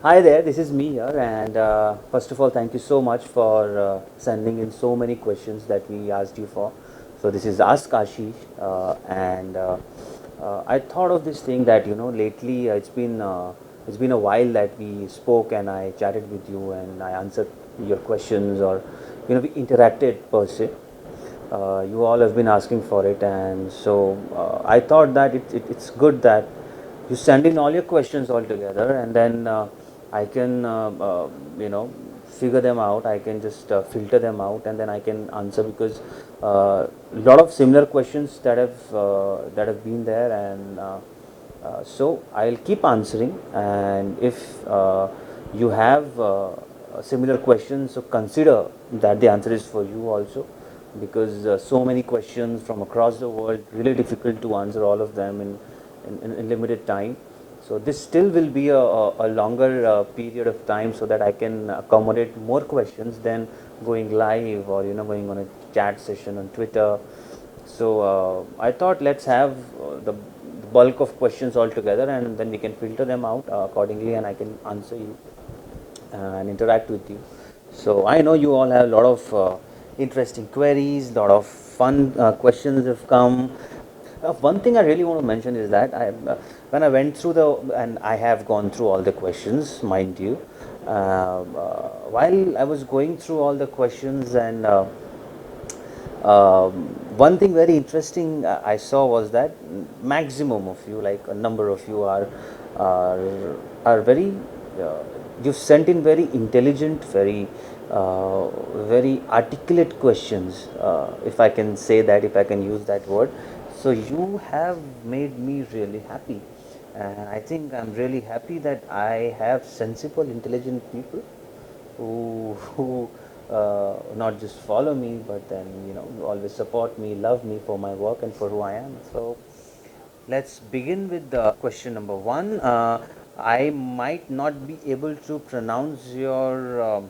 Hi there, this is me here, and first of all, thank you so much for sending in so many questions that we asked you for. So this is Ask Ashish, and I thought of this thing that lately it's been a while that we spoke and I chatted with you and I answered your questions, or we interacted per se. You all have been asking for it, and so I thought that it's good that you send in all your questions all together, and then I can figure them out. I can just filter them out, and then I can answer, because a lot of similar questions that have been there, and so I'll keep answering. And if you have similar questions, so consider that the answer is for you also, because so many questions from across the world, really difficult to answer all of them in limited time. So this still will be a longer period of time, so that I can accommodate more questions than going live, or going on a chat session on Twitter. So I thought, let's have the bulk of questions all together, and then we can filter them out accordingly, and I can answer you and interact with you. So I know you all have a lot of interesting queries, a lot of fun questions have come. One thing I really want to mention is that when I went through and I have gone through all the questions, mind you, while I was going through all the questions, and one thing very interesting I saw was that maximum of you, like a number of you, are very you've sent in very intelligent, very articulate questions, if I can say that, if I can use that word. So you have made me really happy, and I think I'm really happy that I have sensible, intelligent people who not just follow me, but then always support me, love me for my work and for who I am. So let's begin with the question number one. I might not be able to pronounce your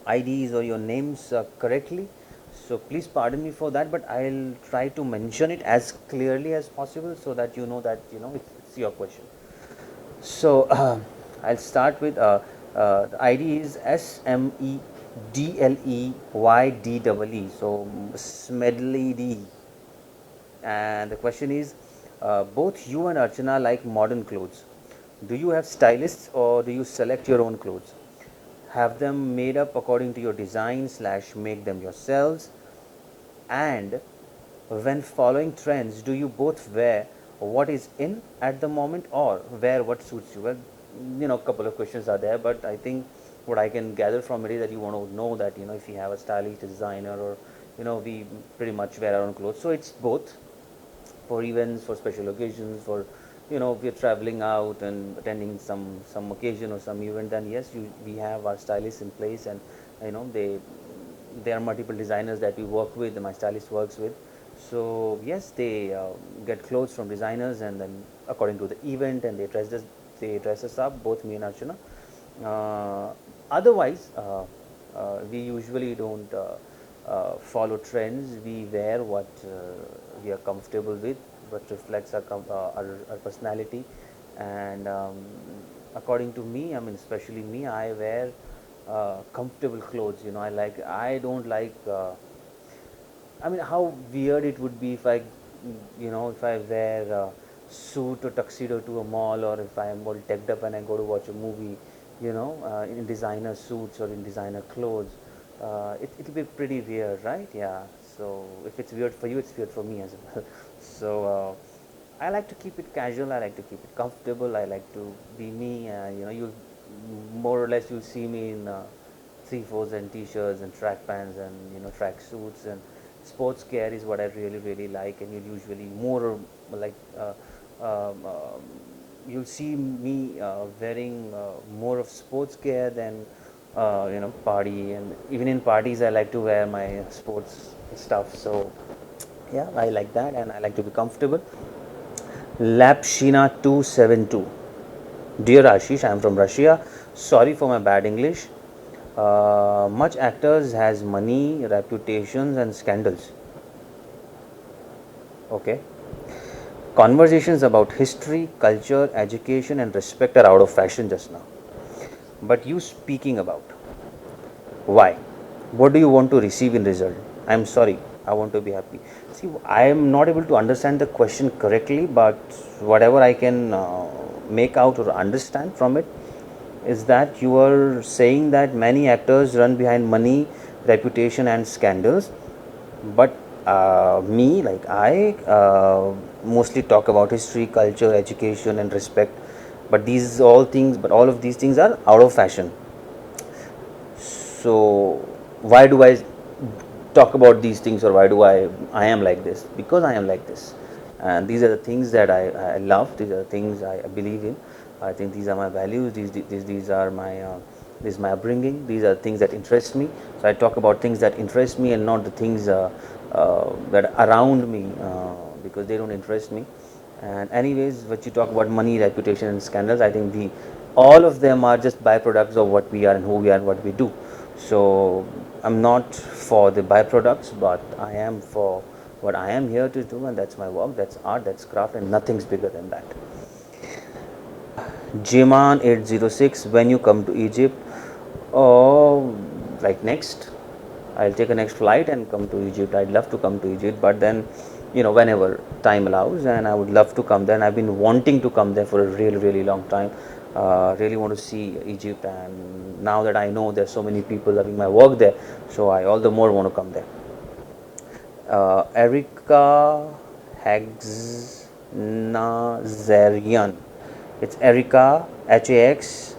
IDs or your names correctly, so please pardon me for that, but I'll try to mention it as clearly as possible, so that it's your question. So I'll start with the ID is SMEDLEYDEE. So Smedley. And the question is, both you and Archana like modern clothes. Do you have stylists, or do you select your own clothes? Have them made up according to your design slash make them yourselves? And when following trends, do you both wear what is in at the moment, or wear what suits you? Well, a couple of questions are there, but I think what I can gather from it is that you want to know that if you have a stylist, a designer, or we pretty much wear our own clothes. So it's both, for events, for special occasions, for if you're traveling out and attending some occasion or some event, then yes, we have our stylists in place, and they there are multiple designers that we work with, and my stylist works with. So yes, they get clothes from designers, and then according to the event, and they dress us up, both me and Archana. Otherwise, we usually don't follow trends. We wear what we are comfortable with, what reflects our personality. And according to me, I mean, especially me, I wear comfortable clothes. I don't like. I mean, how weird it would be if if I wear a suit or tuxedo to a mall, or if I am all decked up and I go to watch a movie, in designer suits or in designer clothes. It'll be pretty weird, right? Yeah. So if it's weird for you, it's weird for me as well. So I like to keep it casual. I like to keep it comfortable. I like to be me. You more or less you'll see me in three-fours and t-shirts and track pants and track suits, and sports gear is what I really like. And you'll usually more like you'll see me wearing more of sports gear than party. And even in parties I like to wear my sports stuff. So yeah, I like that, and I like to be comfortable. Lapshina 272. Dear Ashish, I am from Russia. Sorry for my bad English. Much actors has money, reputations, and scandals. Okay. Conversations about history, culture, education, and respect are out of fashion just now. but you speaking about. Why? What do you want to receive in result? I'm sorry, I want to be happy. See, I am not able to understand the question correctly, but whatever I can make out or understand from it is that you are saying that many actors run behind money, reputation, and scandals, but me, like I mostly talk about history, culture, education, and respect. But these all things, but all of these things are out of fashion. So why do I talk about these things, or why do I am like this? Because I am like this, and these are the things that I love. These are the things I believe in. I think these are my values. These are my this is my upbringing. These are things that interest me. So I talk about things that interest me and not the things that are around me, because they don't interest me. And anyways, what you talk about money, reputation, and scandals, I think the all of them are just byproducts of what we are and who we are and what we do. So I'm not for the byproducts, but I am for what I am here to do, and that's my work, that's art, that's craft, and nothing's bigger than that. Jiman 806, when you come to Egypt, oh, like next, I'll take a next flight and come to Egypt. I'd love to come to Egypt, but then, whenever time allows, and I would love to come there. And I've been wanting to come there for a really, really long time. Really want to see Egypt, and now that I know there's so many people loving my work there, so I all the more want to come there. Erica Hags Nazarian. It's Erica Hax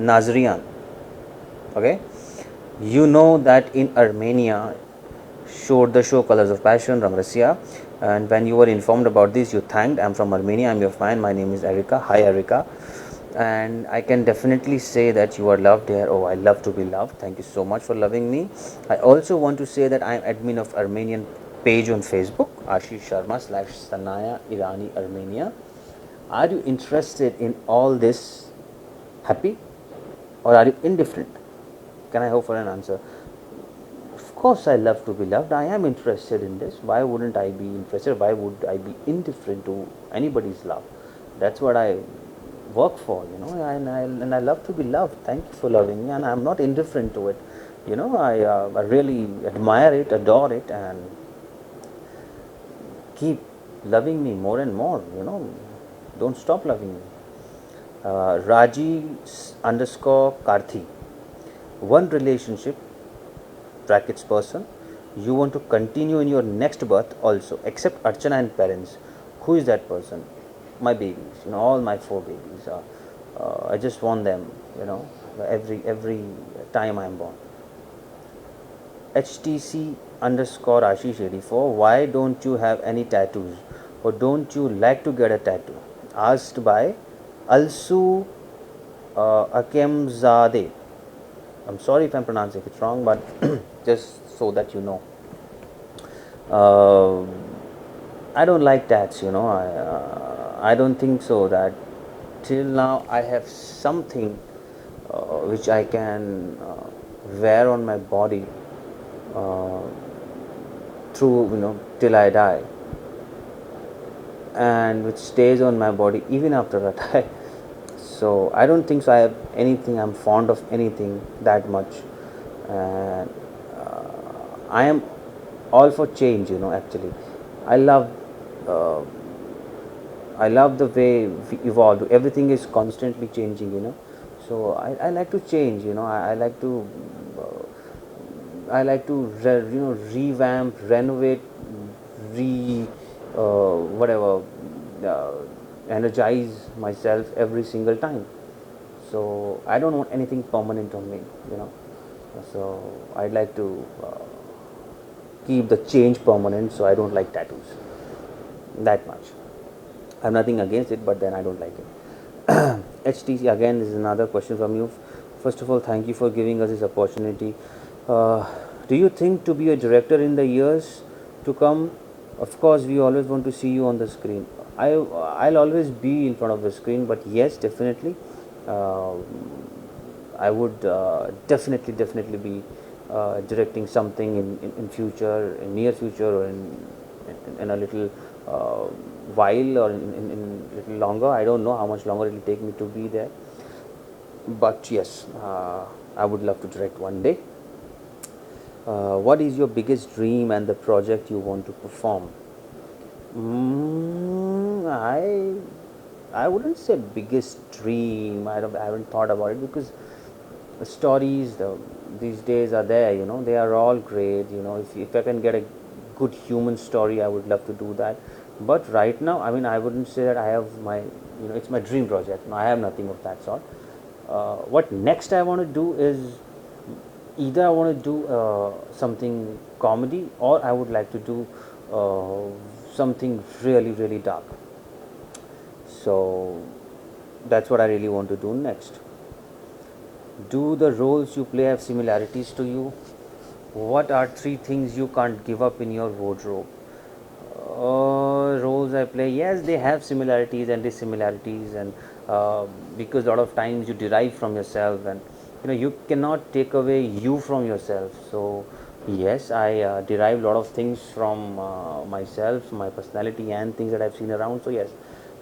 Nazarian. Okay, you know that in Armenia showed the show Colors of Passion, Rang Rasya, and when you were informed about this, you thanked. I'm from Armenia. I'm your fan. My name is Erica. Hi, Erica. And I can definitely say that you are loved here. Oh, I love to be loved. Thank you so much for loving me. I also want to say that I am admin of Armenian page on Facebook, Ashish Sharma / Sanaya Irani Armenia. Are you interested in all this? Happy, or are you indifferent? Can I hope for an answer? Of course, I love to be loved. I am interested in this. Why wouldn't I be interested? Why would I be indifferent to anybody's love? That's what I work for, and I love to be loved. Thank you for loving me, and I'm not indifferent to it. I really admire it, adore it, and keep loving me more and more. Don't stop loving me. Raji underscore Karthi. One relationship brackets person you want to continue in your next birth also, except Archana and parents. Who is that person? My babies, all my 4 babies. I just want them, every time I'm born. HTC underscore Ashish 84. Why don't you have any tattoos, or don't you like to get a tattoo? Asked by Alsu Akemzadeh. I'm sorry if I'm pronouncing it wrong, but just so that you know. I don't like tats, I don't think so that till now I have something which I can wear on my body through, till I die, and which stays on my body even after I die. So I don't think so I have anything, I'm fond of anything that much, and I am all for change, actually. I love uh, I love the way we evolve. Everything is constantly changing, so I like to change, I like to revamp, renovate, re whatever, uh, energize myself every single time. So I don't want anything permanent on me, so I'd like to keep the change permanent. So I don't like tattoos that much. I have nothing against it, but then I don't like it. HTC again is another question from you. First of all, thank you for giving us this opportunity. Uh, do you think to be a director in the years to come? Of course, we always want to see you on the screen. I'll always be in front of the screen, but yes, definitely, uh, I would definitely be directing something in future, in near future, or in a little while, or in little longer. I don't know how much longer it will take me to be there. but yes, I would love to direct one day. What is your biggest dream and the project you want to perform? Mm, I wouldn't say biggest dream. I haven't thought about it because the stories these days are there. You know, they are all great. You know, if I can get a good human story, I would love to do that. But right now, I mean, I wouldn't say that I have my, you know, it's my dream project. No, I have nothing of that sort. What next I want to do is either I want to do something comedy, or I would like to do something really really dark. So that's what I really want to do next. Do the roles you play have similarities to you? What are three things you can't give up in your wardrobe? Roles I play, yes, they have similarities and dissimilarities, and because a lot of times you derive from yourself, and you know you cannot take away you from yourself. So yes, I derive a lot of things from myself, my personality, and things that I've seen around. So yes,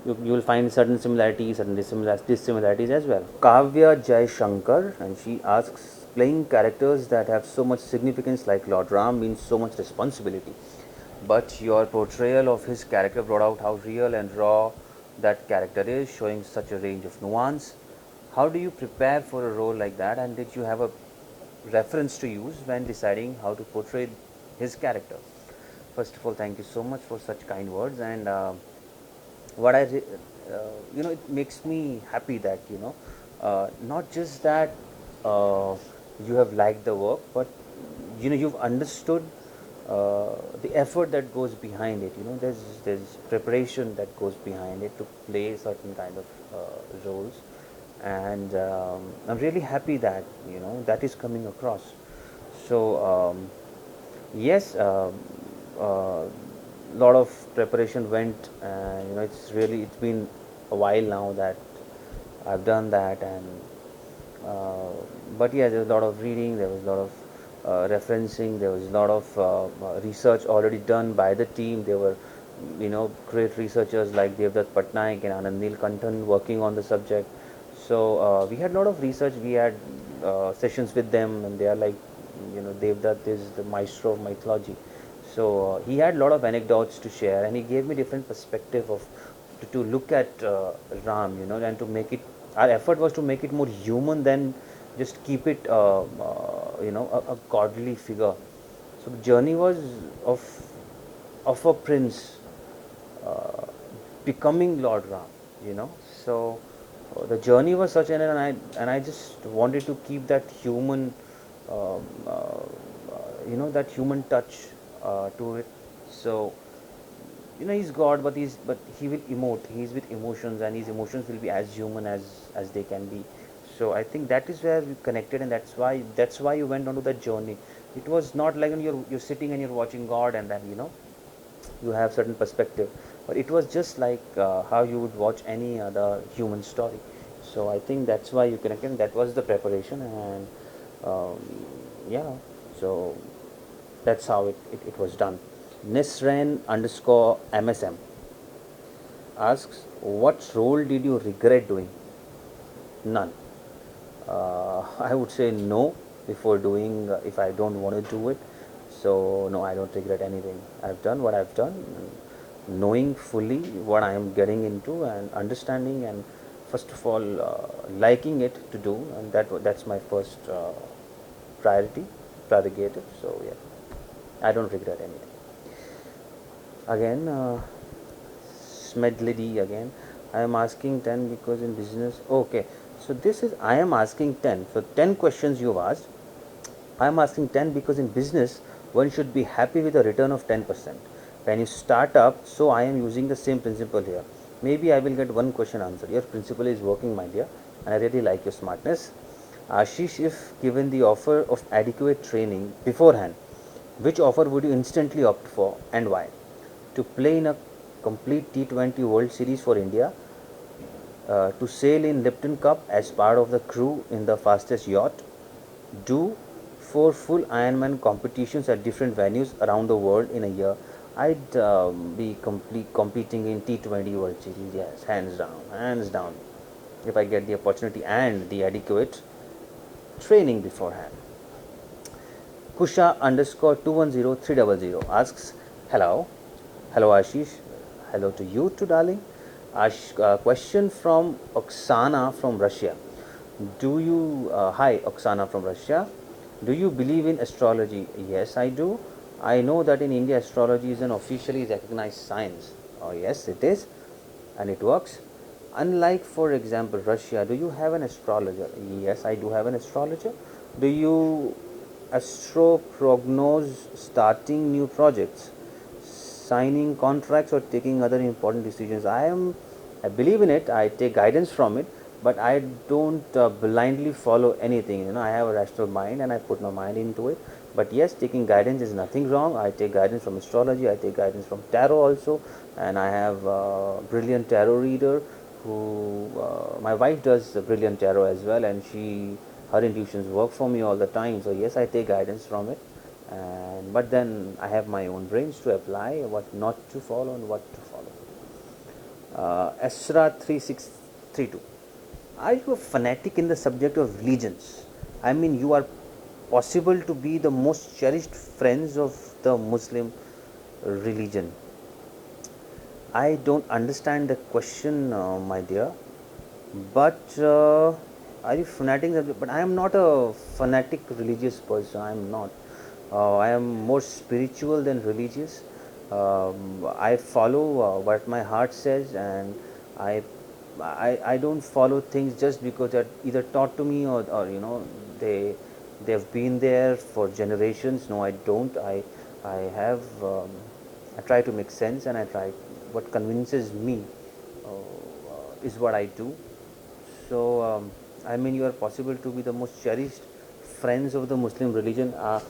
you will find certain similarities, certain dissimilarities as well. Kavya Jai Shankar, and she asks, playing characters that have so much significance like Lord Ram means so much responsibility, but your portrayal of his character brought out how real and raw that character is, showing such a range of nuance. How do you prepare for a role like that, and did you have a reference to use when deciding how to portray his character? First of all, thank you so much for such kind words, and what you know, it makes me happy that you know, not just that you have liked the work, but you know you've understood the effort that goes behind it. You know, there's preparation that goes behind it to play certain kind of roles, and I'm really happy that you know that is coming across. So yes, lot of preparation went, and you know it's been a while now that I've done that, and but yeah, there was a lot of reading, there was a lot of referencing, there was a lot of research already done by the team. There were, you know, great researchers like Devdutt Patnaik and Anand Neelakantan working on the subject. So we had a lot of research. We had sessions with them, and they are like, you know, Devdutt is the maestro of mythology. So he had a lot of anecdotes to share, and he gave me different perspective of to look at Ram, you know, and to make it. Our effort was to make it more human than just keep it, you know, a godly figure. So the journey was of of a prince uh, becoming Lord Ram, you know. So the journey was such, and I just wanted to keep that human, you know, that human touch to it. So you know, he's God, but he will emote. He's with emotions, and his emotions will be as human as they can be. So I think that is where we connected, and that's why you went onto that journey. It was not like, you know, you're sitting and you're watching God, and then you know you have certain perspective, but it was just like how you would watch any other human story. So I think that's why you connected, and that was the preparation, and um, yeah, so that's how it was done. Nisren underscore MSM asks, what role did you regret doing? None. I would say no before doing, if I don't want to do it. So, no, I don't regret anything. I've done what I've done, knowing fully what I am getting into, and understanding, and first of all, liking it to do, and that's my first priority, prerogative. So, yeah, I don't regret anything. Again, Smedlady again. I am asking 10 because in business. Okay, so this is I am asking 10. So 10 questions you've asked. I am asking 10 because in business one should be happy with a return of 10%. When you start up, so I am using the same principle here. Maybe I will get one question answered. Your principle is working, my dear, and I really like your smartness. Ashish, if given the offer of adequate training beforehand, which offer would you instantly opt for and why? To play in a complete T20 World Series for India, to sail in Lipton Cup as part of the crew in the fastest yacht, do 4 full Ironman competitions at different venues around the world in a year. I'd be competing in T20 World Series, yes, hands down, hands down. if I get the opportunity and the adequate training beforehand. Kusha underscore 210300 asks, hello, hello Ashish, hello to you too, darling. Question from Oksana from Russia. Hi Oksana from Russia. Do you believe in astrology? Yes, I do. I know that in India astrology is an officially recognized science. Oh, yes, it is, and it works. Unlike, for example, Russia, do you have an astrologer? Yes, I do have an astrologer. Do you astro prognose starting new projects, signing contracts, or taking other important decisions? I believe in it. I take guidance from it, but I don't blindly follow anything. I have a rational mind and I put my mind into it. But yes, taking guidance is nothing wrong. I take guidance from astrology. I take guidance from tarot also, and I have a brilliant tarot reader who my wife does a brilliant tarot as well, and her intuitions work for me all the time. So yes, I take guidance from it, and but then I have my own brains to apply what not to follow and what to follow. Asra 3632. Are you a fanatic in the subject of religions? I mean, you are possible to be the most cherished friends of the Muslim religion. I don't understand the question, my dear. But are you fanatic? But I am not a fanatic religious person. I am not. I am more spiritual than religious. I follow what my heart says, and I, I don't follow things just because they're either taught to me, or they've been there for generations. No, I don't. I have I try to make sense, and I try what convinces me is what I do. So, I mean, you are possible to be the most cherished friends of the Muslim religion. I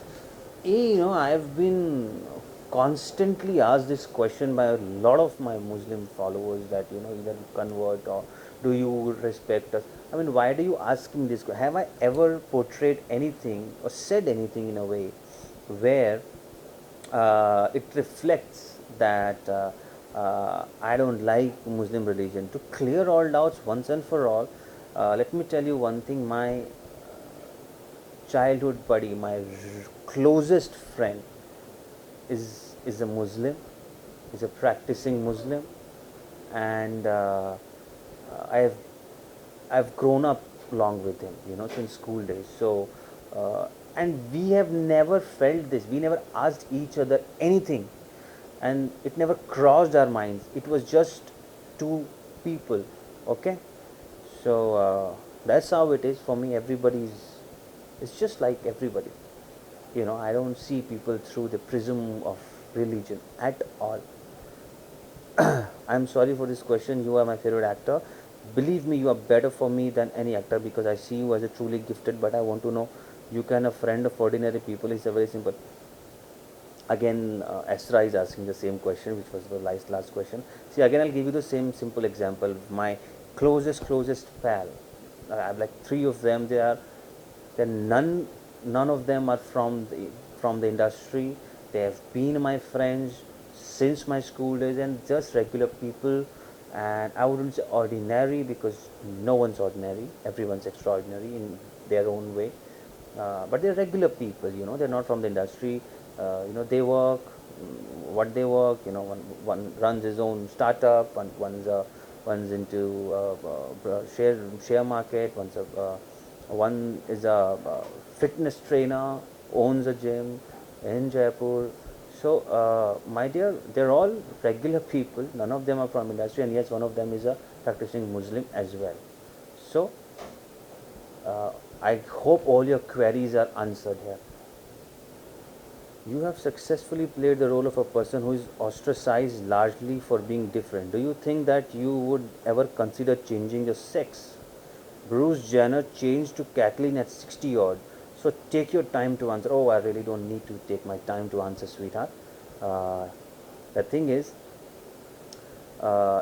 have been constantly asked this question by a lot of my Muslim followers that, either convert or do you respect us? I mean, why do you ask me this? Have I ever portrayed anything or said anything in a way where it reflects that I don't like Muslim religion? To clear all doubts once and for all, let me tell you one thing. My childhood buddy, my closest friend, is a Muslim, is a practicing Muslim, and I've I've grown up along with him, since school days. So, and we have never felt this. We never asked each other anything, and it never crossed our minds. It was just two people, okay? So that's how it is for me. It's just like everybody. I don't see people through the prism of religion at all. I'm sorry for this question. You are my favorite actor. Believe me, you are better for me than any actor because I see you as a truly gifted. But I want to know, you can a friend of ordinary people is a very simple. Again, Esra is asking the same question, which was the last question. See, again, I'll give you the same simple example. My closest pal. I have like three of them. Then none of them are from the industry. They have been my friends since my school days, and just regular people. And I wouldn't say ordinary because no one's ordinary. Everyone's extraordinary in their own way. But they're regular people. They're not from the industry. They work what they work. One runs his own startup, one's into share market. One is a fitness trainer, owns a gym in Jaipur. So, my dear, they're all regular people. None of them are from industry, and yes, one of them is a practicing Muslim as well. So, I hope all your queries are answered here. You have successfully played the role of a person who is ostracized largely for being different. Do you think that you would ever consider changing your sex? Bruce Jenner changed to Kathleen at 60 odd. So take your time to answer. Oh, I really don't need to take my time to answer, sweetheart. The thing is,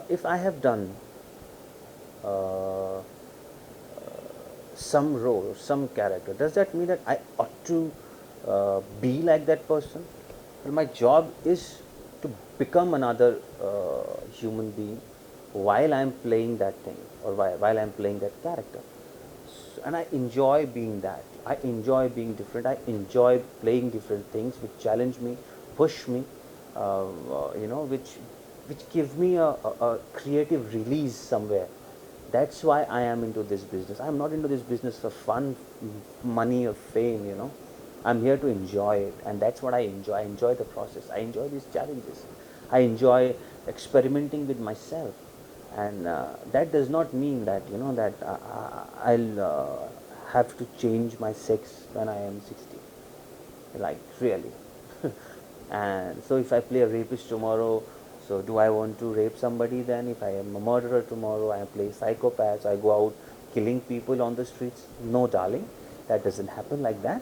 if I have done uh, some role, some character, does that mean that I ought to be like that person? Well, my job is to become another human being, while I'm playing that thing, or while I'm playing that character. And I enjoy being that. I enjoy being different. I enjoy playing different things which challenge me, push me, which give me a creative release somewhere. That's why I am into this business. I'm not into this business for fun, money, or fame. I'm here to enjoy it, and that's what I enjoy. I enjoy the process. I enjoy these challenges. I enjoy experimenting with myself, and that does not mean that that I'll have to change my sex when I am 60. Like really. And so if I play a rapist tomorrow, so do I want to rape somebody then? If I am a murderer tomorrow, I play psychopaths, I go out killing people on the streets? No, darling, that doesn't happen like that.